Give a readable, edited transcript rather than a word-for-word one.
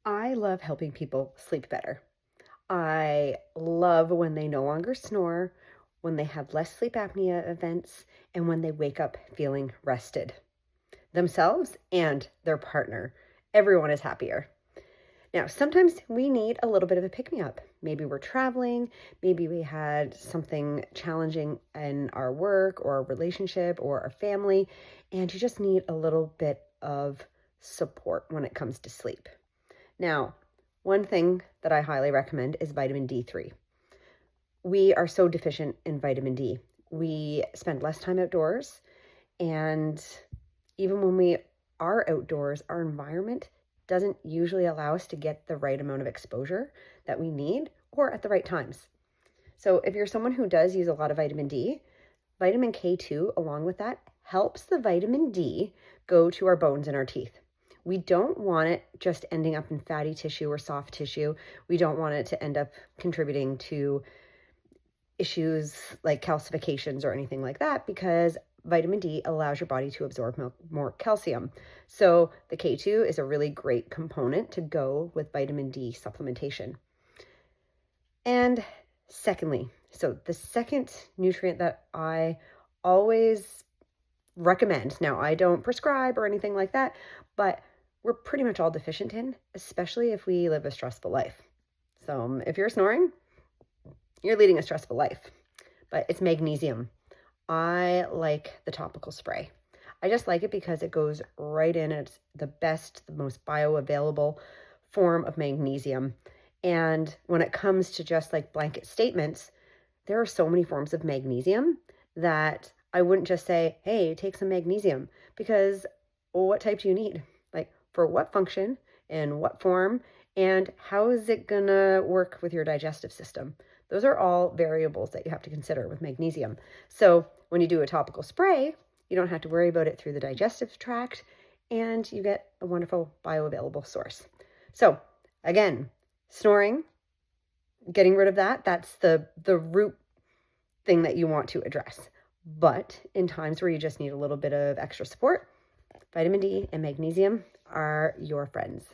I love helping people sleep better. I love when they no longer snore, when they have less sleep apnea events, and when they wake up feeling rested. Themselves and their partner. Everyone is happier. Now, sometimes we need a little bit of a pick me up. Maybe we're traveling, maybe we had something challenging in our work or our relationship or our family, and you just need a little bit of support when it comes to sleep. Now, one thing that I highly recommend is vitamin D3. We are so deficient in vitamin D. We spend less time outdoors, and even when we are outdoors, our environment doesn't usually allow us to get the right amount of exposure that we need or at the right times. So, if you're someone who does use a lot of vitamin D, vitamin K2, along with that, helps the vitamin D go to our bones and our teeth. We don't want it just ending up in fatty tissue or soft tissue. We don't want it to end up contributing to issues like calcifications or anything like that, because vitamin D allows your body to absorb more calcium. So the K2 is a really great component to go with vitamin D supplementation. And secondly, so the second nutrient that I always recommend, now I don't prescribe or anything like that, but we're pretty much all deficient in, especially if we live a stressful life. So if you're snoring, you're leading a stressful life, but it's magnesium. I like the topical spray. I just like it because it goes right in. It's the best, the most bioavailable form of magnesium. And when it comes to just like blanket statements, there are so many forms of magnesium that I wouldn't just say, hey, take some magnesium, because what type do you need? Like, for what function, in what form, and how is it gonna work with your digestive system? Those are all variables that you have to consider with magnesium. So when you do a topical spray, you don't have to worry about it through the digestive tract, and you get a wonderful bioavailable source. So again, snoring, getting rid of that, that's the root thing that you want to address. But in times where you just need a little bit of extra support, vitamin D and magnesium are your friends.